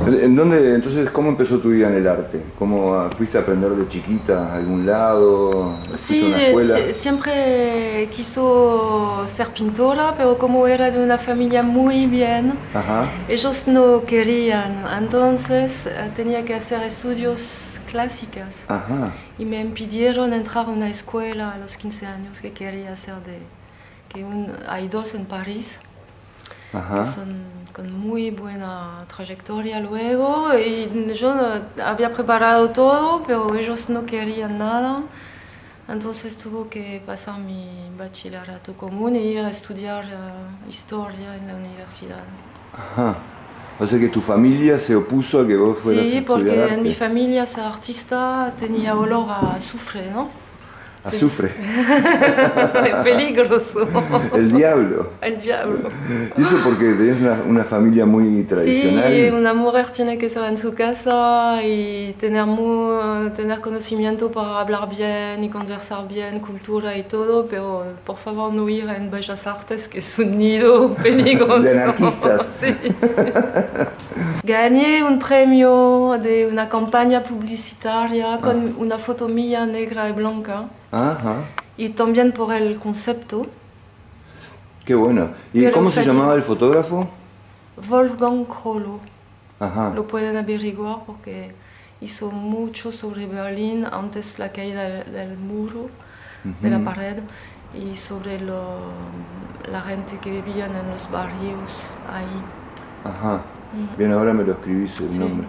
¿En dónde, entonces, cómo empezó tu vida en el arte? ¿Cómo fuiste a aprender de chiquita a algún lado? ¿Fuiste a Sí, una escuela? siempre quiso ser pintora, pero como era de una familia muy bien, Ajá, ellos no querían. Entonces tenía que hacer estudios clásicos ajá, y me impidieron entrar a una escuela a los 15 años que quería hacer hay dos en París que ajá. son con muy buena trayectoria luego y yo había preparado todo, pero ellos no querían nada. Entonces tuve que pasar mi bachillerato común e ir a estudiar historia en la universidad. Ajá. O sea que tu familia se opuso a que vos fueras a Sí, estudiar porque en mi arte. familia ser artista tenía olor a azufre, ¿no? Se dice. Azufre. Es peligroso. El diablo. El diablo. ¿Y eso porque tenías una familia muy Sí, tradicional? una mujer tiene que ser en su casa y tener conocimiento para hablar bien y conversar bien, cultura y todo, pero por favor no ir en Bellas Artes, que es un nido peligroso. De anarquistas. Sí. Gané un premio de una campaña publicitaria con una foto mía negra y blanca Ajá. y también por el concepto. Qué bueno. ¿Y Pero cómo se salí- llamaba el fotógrafo? Wolfgang Krollo. Ajá. Lo pueden averiguar porque hizo mucho sobre Berlín antes la caída del muro, de la pared, y sobre la gente que vivía en los barrios ahí. Ajá. Bien, ahora me lo escribís el Sí. nombre.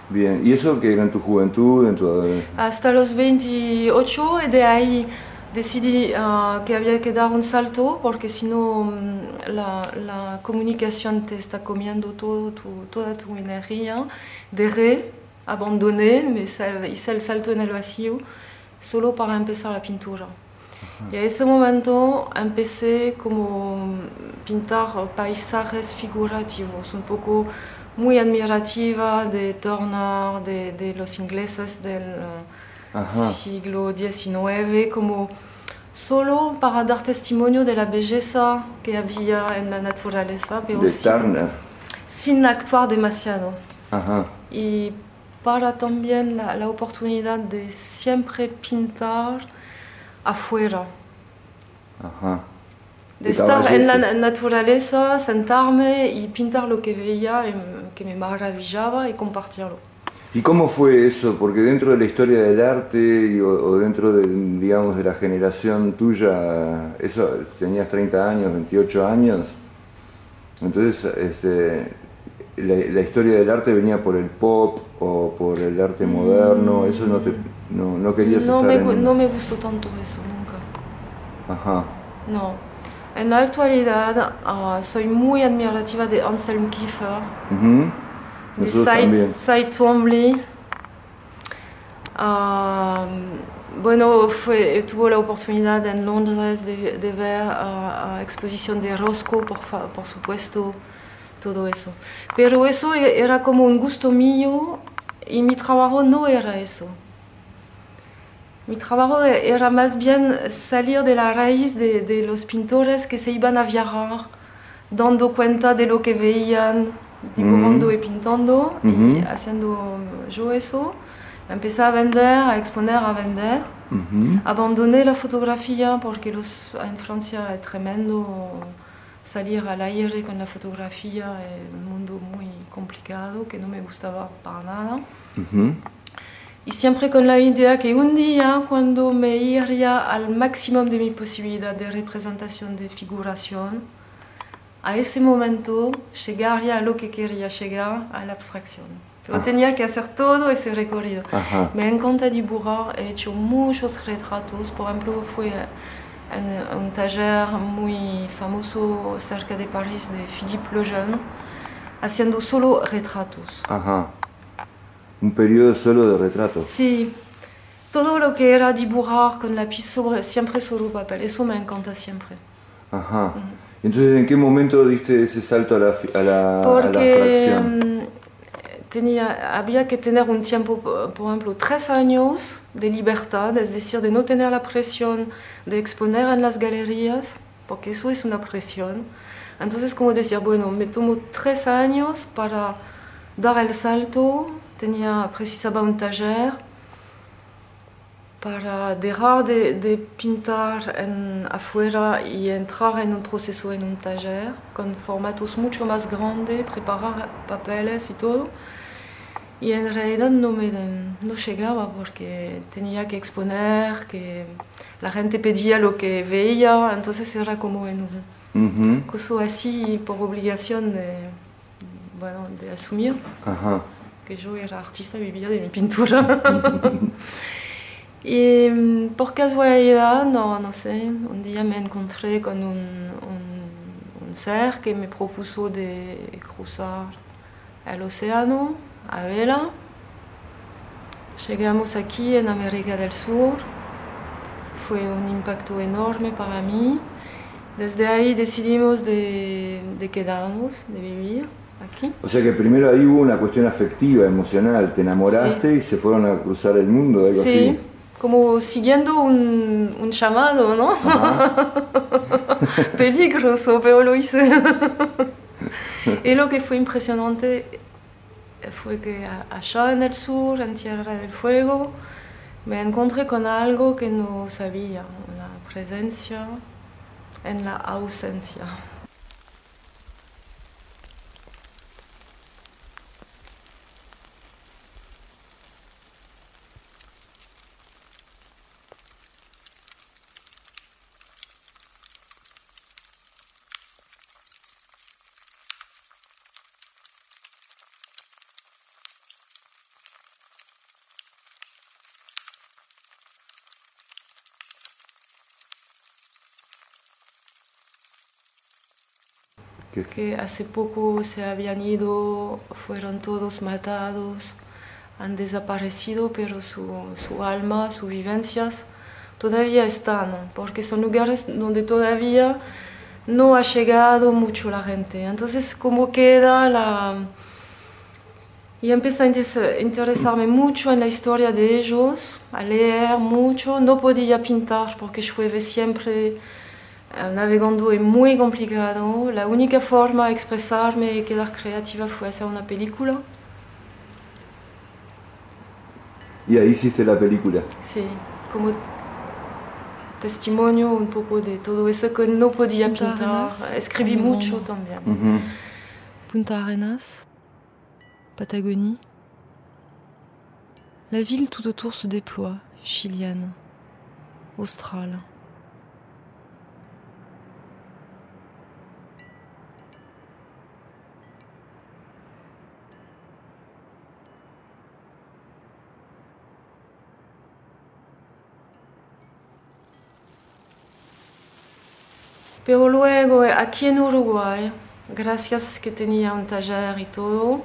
Bien. ¿Y eso que era en tu juventud, en tu Hasta los 28 y de ahí decidí que había que dar un salto porque si no la comunicación te está comiendo toda tu energía. Dejé, abandoné, hice el salto en el vacío solo para empezar la pintura. Y a ese momento empecé como pintar paisajes figurativos, un poco muy admirativa de Turner, de los ingleses del siglo XIX, como solo para dar testimonio de la belleza que había en la naturaleza, pero de Turner? sin actuar demasiado. Ajá. Y para también la oportunidad de siempre pintar afuera. Ajá. De estar en la naturaleza, sentarme y pintar lo que veía, que me maravillaba y compartirlo. ¿Y cómo fue eso? Porque dentro de la historia del arte o dentro de, digamos, de la generación tuya, eso, tenías 30 años, 28 años, entonces la historia del arte venía por el pop o por el arte moderno, eso no querías estar en... No me gustó tanto eso, nunca. Ajá. No. En la actualidad soy muy admirativa de Anselm Kiefer, de Cy Twombly. Bueno, tuvo la oportunidad en Londres de ver la exposición de Roscoe, por supuesto, todo eso. Pero eso era como un gusto mío y mi trabajo no era eso. Mi trabajo era más bien salir de la raíz de los pintores que se iban a viajar, dando cuenta de lo que veían, dibujando y pintando, y haciendo yo eso. Empecé a vender, a exponer, a vender. Abandoné la fotografía porque en Francia es tremendo salir al aire con la fotografía, es un mundo muy complicado que no me gustaba para nada. Y siempre con la idea que un día, cuando me iría al máximo de mi posibilidad de representación, de figuración, a ese momento llegaría a lo que quería llegar, a la abstracción. Pero tenía que hacer todo ese recorrido. Me encanta dibujar, he hecho muchos retratos. Por ejemplo, fue en un taller muy famoso cerca de París de Philippe Lejeune, haciendo solo retratos. Ajá. Un periodo solo de retratos. Sí, todo lo que era dibujar con lápiz siempre sobre papel, eso me encanta siempre. Ajá. Entonces, ¿en qué momento diste ese salto a la abstracción? Había que tener un tiempo, por ejemplo, 3 años de libertad, es decir, de no tener la presión de exponer en las galerías, porque eso es una presión. Entonces, como decir, bueno, me tomo 3 años para dar el salto, precisaba un taller para dejar de pintar afuera y entrar en un proceso en un taller con formatos mucho más grandes, preparar papeles y todo. Y en realidad no llegaba porque tenía que exponer, que la gente pedía lo que veía, entonces era como en un curso así por obligación de asumir. Ajá. Que yo era artista y vivía de mi pintura. Y por casualidad, no sé, un día me encontré con un ser que me propuso de cruzar el océano a vela. Llegamos aquí en América del Sur. Fue un impacto enorme para mí. Desde ahí decidimos de quedarnos, de vivir aquí. O sea que primero ahí hubo una cuestión afectiva, emocional. Te enamoraste y se fueron a cruzar el mundo, algo así. Sí, como siguiendo un llamado, ¿no? Peligroso, pero lo hice. Y lo que fue impresionante fue que allá en el sur, en Tierra del Fuego, me encontré con algo que no sabía, la presencia en la ausencia. Que hace poco se habían ido, fueron todos matados, han desaparecido, pero su alma, sus vivencias todavía están, porque son lugares donde todavía no ha llegado mucho la gente. Entonces, como queda y empecé a interesarme mucho en la historia de ellos, a leer mucho. No podía pintar porque llueve siempre. Navegando es muy complicado. La única forma de expresarme y quedar creativa fue hacer una película. Y ahí hiciste la película. Sí, como testimonio un poco de todo eso que no podía pintar. Escribí mucho también. Punta Arenas, Patagonie. La ville tout autour se déploie, chilienne, australe. Pero luego, aquí en Uruguay, gracias que tenía un taller y todo,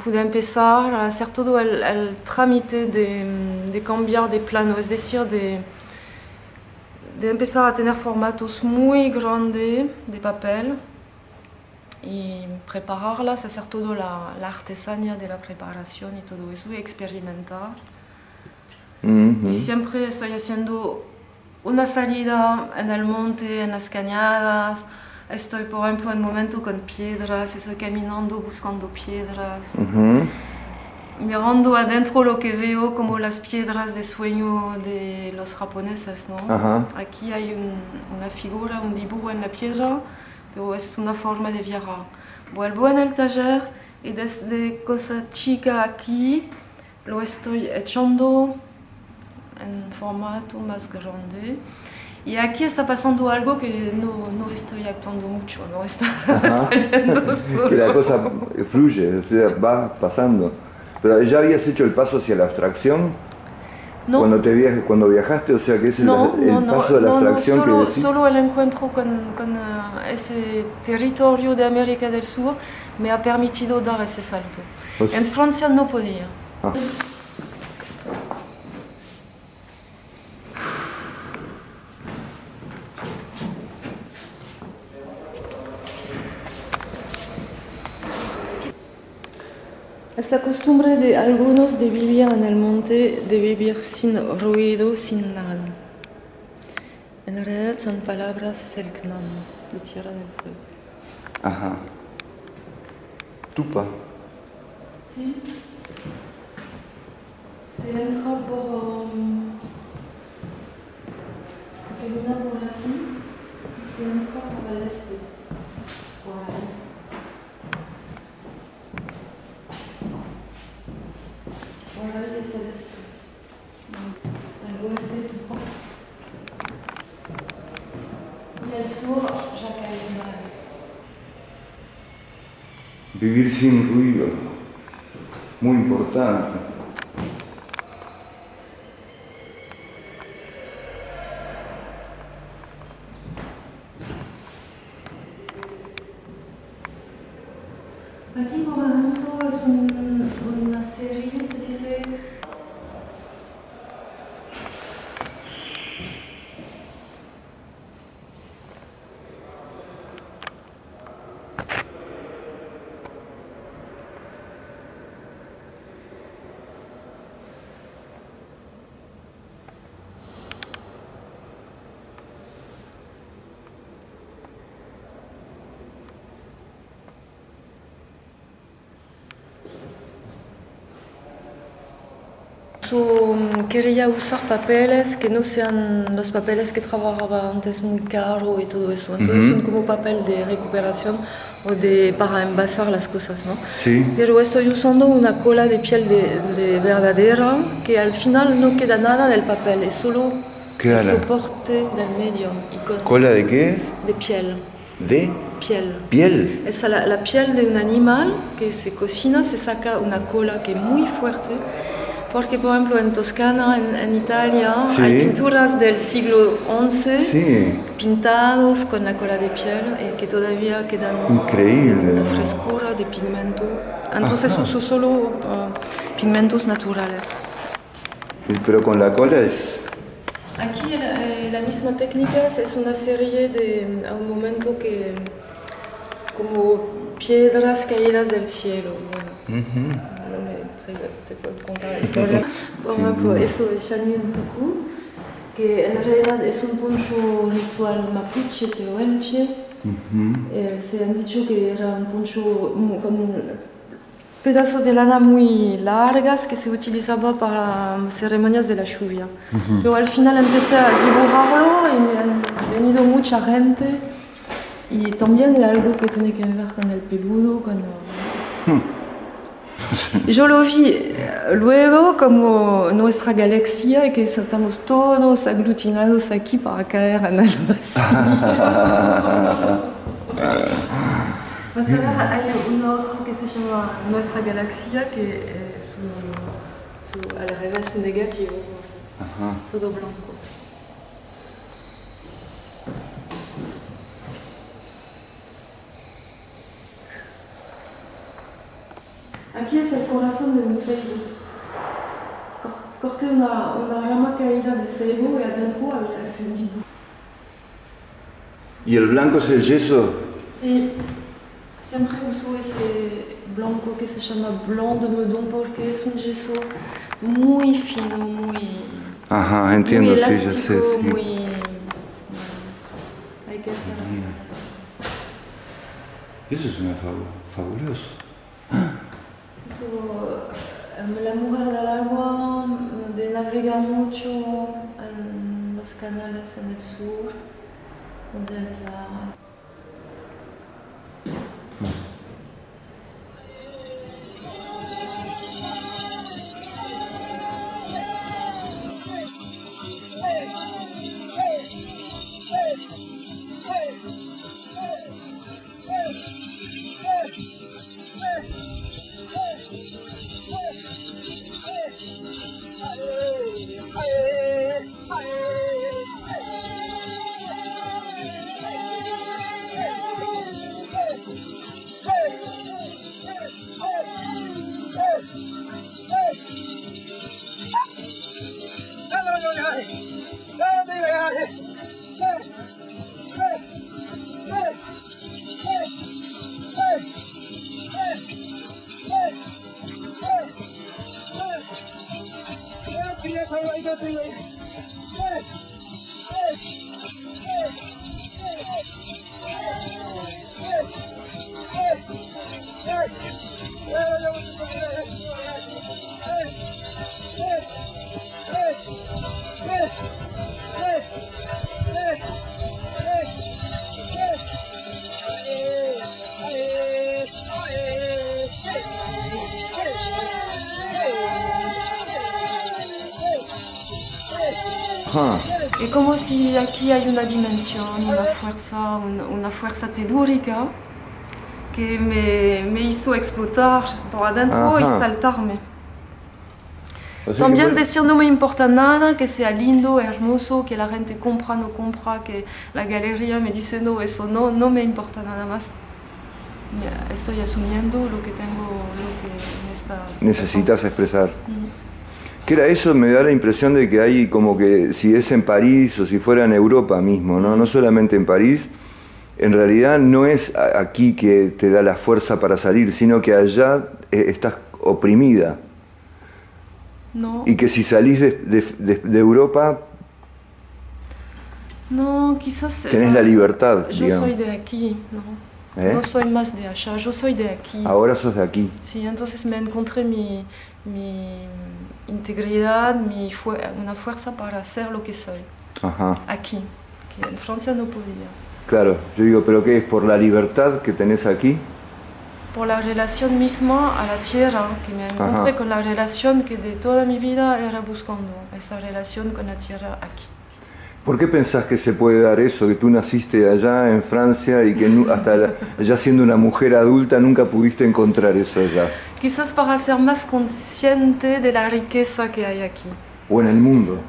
pude empezar a hacer todo el trámite de cambiar de plano, es decir, de empezar a tener formatos muy grandes de papel y prepararlas, hacer toda la artesanía de la preparación y todo eso, y experimentar. Y siempre estoy haciendo una salida en el monte, en las cañadas. Estoy, por ejemplo, en un momento con piedras, estoy caminando buscando piedras, mirando adentro lo que veo como las piedras de sueño de los japoneses, ¿no? Aquí hay una figura, un dibujo en la piedra, pero es una forma de viajar. Vuelvo en el taller y desde cosa chica aquí lo estoy echando en formato más grande. Y aquí está pasando algo que no estoy actuando mucho, no está saliendo solo. Que la cosa fluye, o sea, va pasando. Pero ¿ya habías hecho el paso hacia la abstracción? No. Cuando viajaste, o sea, que es el paso de la abstracción que decís. Solo el encuentro con ese territorio de América del Sur me ha permitido dar ese salto. Pues, en Francia no podía. Es la costumbre de algunos de vivir en el monte, de vivir sin ruido, sin nada. En realidad son palabras selknam, de Tierra del Fuego. Ajá. Tupa. Sí. Se entra por... se termina por aquí y se entra por el este. Por ahí. Por ahí es el este. El oeste tout droit. Y el sur, Jacaïna. Vivir sin ruido, muy importante. Aquí, por ejemplo, es una serie, se dice... Quería usar papeles que no sean los papeles que trabajaba antes muy caro y todo eso. Entonces son como papel de recuperación o para envasar las cosas, ¿no? Sí. Pero estoy usando una cola de piel de verdadera que al final no queda nada del papel, es solo el soporte del medio. ¿Cola de qué? De piel. ¿De? Piel. ¿Piel? Es la piel de un animal que se cocina, se saca una cola que es muy fuerte. Porque, por ejemplo, en Toscana, en Italia, sí, hay pinturas del siglo XI sí, pintados con la cola de piel y que todavía quedan increíble, una frescura de pigmento. Entonces uso solo pigmentos naturales. Pero con la cola es... Aquí la misma técnica es una serie de, a un momento que, como piedras caídas del cielo. Bueno. Te puedo contar la historia. Por ejemplo, eso de Xaniltucú, que en realidad es un poncho ritual mapuche, tehuelche. Se han dicho que era un poncho con pedazos de lana muy largas que se utilizaba para ceremonias de la lluvia. Pero al final empecé a dibujarlo y me han venido mucha gente. Y también algo que tiene que ver con el peludo, con... Yo lo vi luego como nuestra galaxia y que estamos todos aglutinados aquí para caer en el vacío. Vas a ver, hay una otra que se llama Nuestra Galaxia, que es al revés negativo, todo blanco. Aquí es el corazón de un ceibo. Corté una rama caída de ceibo y adentro había ese dibujo. ¿Y el blanco es el yeso? Sí, siempre uso ese blanco que se llama blanc de Meudon porque es un yeso muy fino, muy... Ajá, entiendo, muy elástico, sí, ya sé, sí. Muy... hay que hacer... Eso es una fabuloso. La mujer del agua, de navegar mucho en los canales en el sur, donde había... Ajá. Es como si aquí hay una dimensión, una fuerza telúrica que me hizo explotar por adentro y Ajá. saltarme. O sea También que decir no me importa nada, que sea lindo, hermoso, que la gente compra, no compra, que la galería me dice no, eso no me importa nada más. Estoy asumiendo lo que tengo, lo que me está necesitas expresar. Mm. ¿Qué era eso? Me da la impresión de que hay como que si es en París o si fuera en Europa mismo, ¿no? No solamente en París, en realidad no es aquí que te da la fuerza para salir, sino que allá estás oprimida. No, Y que si salís de Europa, no, quizás tenés la libertad, yo digamos. soy de aquí, no. ¿Eh? No soy más de allá, yo soy de aquí. Ahora sos de aquí. Sí, entonces me encontré mi integridad, una fuerza para hacer lo que soy. Ajá. Aquí, que en Francia no podía. Claro, yo digo, ¿pero qué es? ¿Por la libertad que tenés aquí? Por la relación misma a la tierra, que me encontré Ajá. con la relación que de toda mi vida era buscando, esa relación con la tierra aquí. ¿Por qué pensás que se puede dar eso? Que tú naciste allá en Francia y que ya siendo una mujer adulta nunca pudiste encontrar eso allá. Quizás para ser más consciente de la riqueza que hay aquí. O en el mundo.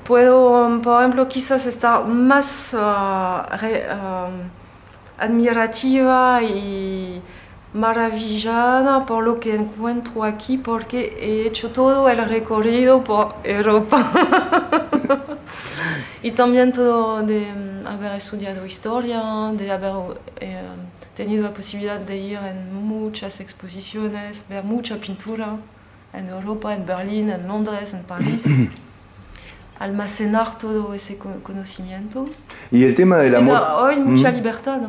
Puedo, por ejemplo, quizás estar más admirativa y maravillada por lo que encuentro aquí, porque he hecho todo el recorrido por Europa. Y también todo de haber estudiado historia, de haber tenido la posibilidad de ir en muchas exposiciones, ver mucha pintura en Europa, en Berlín, en Londres, en París. Almacenar todo ese conocimiento. Y el tema del amor... Hoy mucha libertad.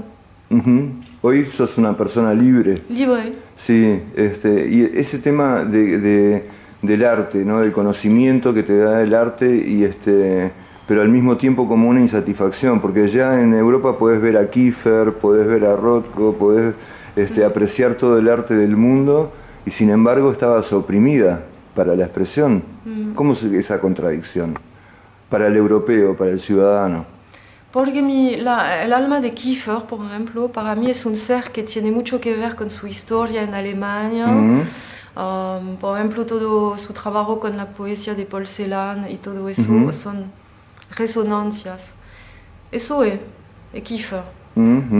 Hoy sos una persona libre. Libre. Sí, y ese tema del arte, ¿no? Del conocimiento que te da el arte, pero al mismo tiempo como una insatisfacción, porque ya en Europa podés ver a Kiefer, podés ver a Rothko, podés apreciar todo el arte del mundo, y sin embargo estabas oprimida para la expresión. ¿Cómo es esa contradicción? Para el europeo, para el ciudadano. Porque el alma de Kiefer, por ejemplo, para mí es un ser que tiene mucho que ver con su historia en Alemania. Por ejemplo, todo su trabajo con la poesía de Paul Celan y todo eso son resonancias. Eso es Kiefer.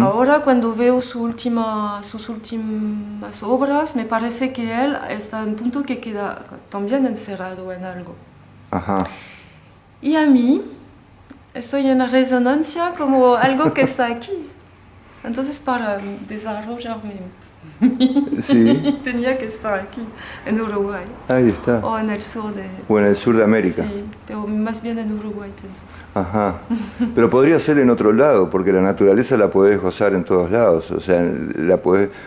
Ahora, cuando veo sus últimas obras, me parece que él está en un punto que queda también encerrado en algo. Ajá. Y a mí, estoy en la resonancia como algo que está aquí. Entonces, para desarrollarme, sí. tenía que estar aquí, en Uruguay. Ahí está. O en el sur de... O en el sur de América. Sí, pero más bien en Uruguay, pienso. Ajá. Pero podría ser en otro lado, porque la naturaleza la podés gozar en todos lados. O sea,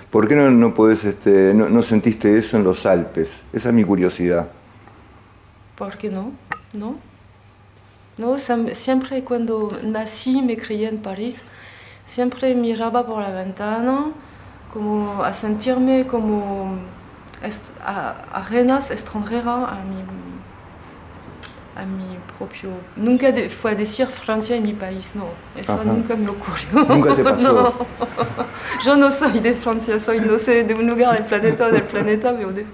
¿por qué no podés, no sentiste eso en los Alpes? Esa es mi curiosidad. ¿Por qué no? ¿No? No, siempre cuando nací, me crié en París, siempre miraba por la ventana como a sentirme como arenas extranjera a mi propio... Nunca fue a decir Francia es mi país, no, eso Ajá. nunca me ocurrió. ¿Nunca te pasó? No. Yo no soy de Francia, soy, no sé, de un lugar del planeta, pero de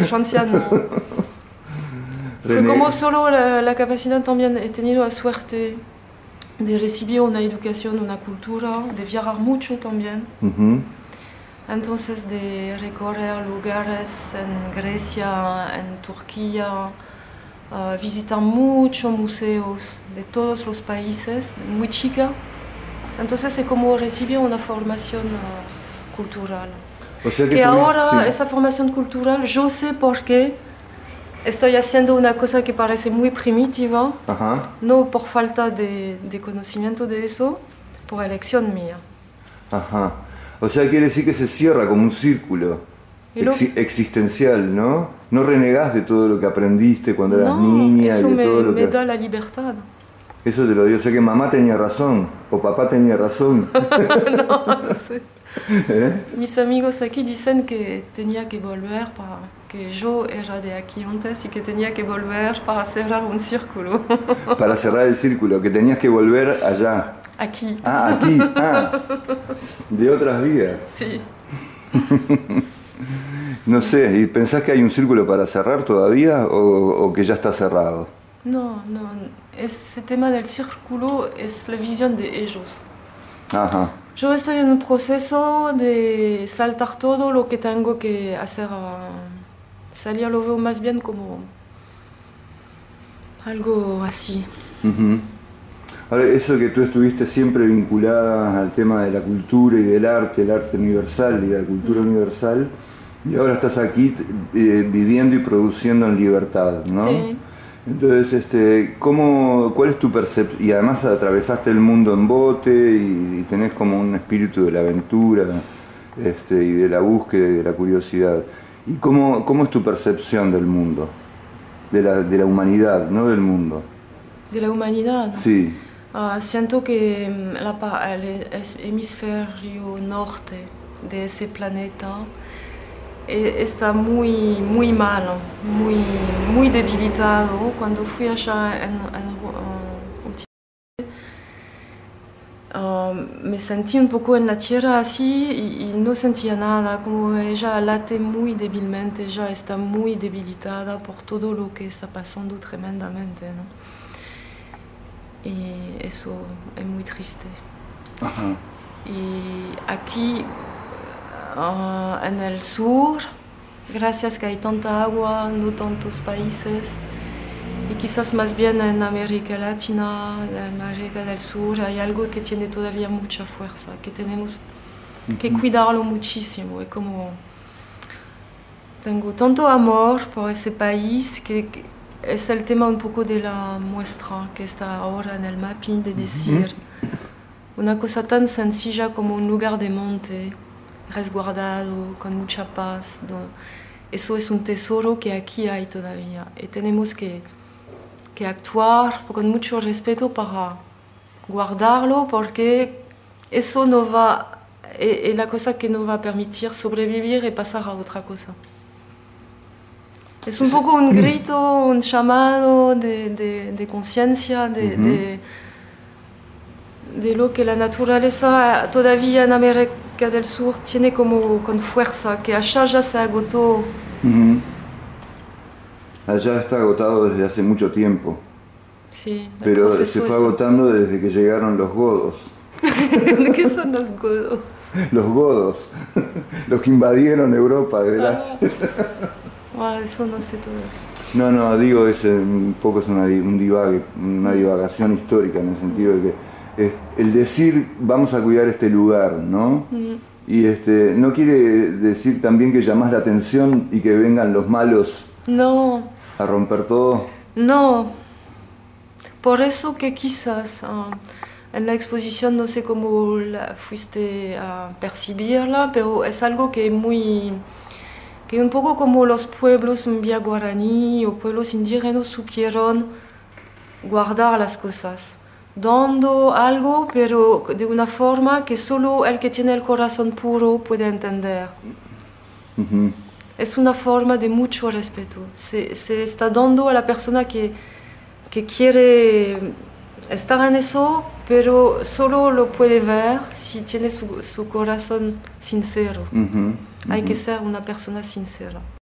Francia no. Fue como solo la capacidad también, he tenido la suerte de recibir una educación, una cultura, de viajar mucho también. Entonces de recorrer lugares en Grecia, en Turquía, visitar muchos museos de todos los países, muy chica. Entonces es como recibir una formación cultural. O sea que ahora sí. Esa formación cultural, yo sé por qué. Estoy haciendo una cosa que parece muy primitiva, Ajá. no por falta de conocimiento de eso, por elección mía. Ajá. O sea, quiere decir que se cierra como un círculo existencial, ¿no? No renegás de todo lo que aprendiste cuando eras niña. Eso y de todo lo me da la libertad. Eso te lo digo, o sea que mamá tenía razón, o papá tenía razón. No sé. Mis amigos aquí dicen que tenía que volver para que yo era de aquí antes y que tenía que volver para cerrar un círculo. Para cerrar el círculo, que tenías que volver allá. Aquí. Ah, aquí. Ah, de otras vidas. Sí. No sé, ¿y pensás que hay un círculo para cerrar todavía o que ya está cerrado? No, no, ese tema del círculo es la visión de ellos. Ajá. Yo estoy en un proceso de saltar todo lo que tengo que hacer. Salir lo veo más bien como algo así. Uh-huh. Ahora, eso que tú estuviste siempre vinculada al tema de la cultura y del arte, el arte universal y la cultura universal, y ahora estás aquí viviendo y produciendo en libertad, ¿no? Sí. Entonces, ¿cuál es tu percepción? Y además atravesaste el mundo en bote y tenés como un espíritu de la aventura y de la búsqueda y de la curiosidad. ¿Y cómo es tu percepción del mundo? De la humanidad, no del mundo. De la humanidad. Sí. Siento que el hemisferio norte de ese planeta está muy, muy malo, muy debilitado. Cuando fui allá me sentí un poco en la tierra así y no sentía nada, como ella late muy débilmente, ya está muy debilitada por todo lo que está pasando tremendamente, ¿no? Y eso es muy triste. Ajá. Y aquí en el sur, gracias que hay tanta agua, no tantos países, y quizás más bien en América Latina, en América del Sur, hay algo que tiene todavía mucha fuerza, que tenemos que cuidarlo muchísimo. Y como tengo tanto amor por ese país, que es el tema un poco de la muestra que está ahora en el mapping, de decir una cosa tan sencilla como un lugar de monte, resguardado, con mucha paz. Eso es un tesoro que aquí hay todavía. Y tenemos que actuar con mucho respeto para guardarlo, porque eso no va, es la cosa que nos va a permitir sobrevivir y pasar a otra cosa. Es un poco un grito, un llamado de conciencia, de lo que la naturaleza todavía en América del Sur tiene como con fuerza, que allá ya se agotó. Uh-huh. Allá está agotado desde hace mucho tiempo. Sí, pero se fue agotando desde que llegaron los godos. ¿Qué son los godos? Los godos, los que invadieron Europa desde Asia. Eso no sé todo eso. No, digo, un poco es una divagación histórica, en el sentido de que el decir vamos a cuidar este lugar, ¿no? Y no quiere decir también que llamás la atención y que vengan los malos a romper todo. No, por eso que quizás en la exposición no sé cómo fuiste a percibirla, pero es algo que un poco como los pueblos vía guaraní o pueblos indígenas supieron guardar las cosas, dando algo, pero de una forma que solo el que tiene el corazón puro puede entender. Uh-huh. Es una forma de mucho respeto. Se está dando a la persona que quiere estar en eso, pero solo lo puede ver si tiene su corazón sincero. Uh-huh. Hay que ser una persona sincera.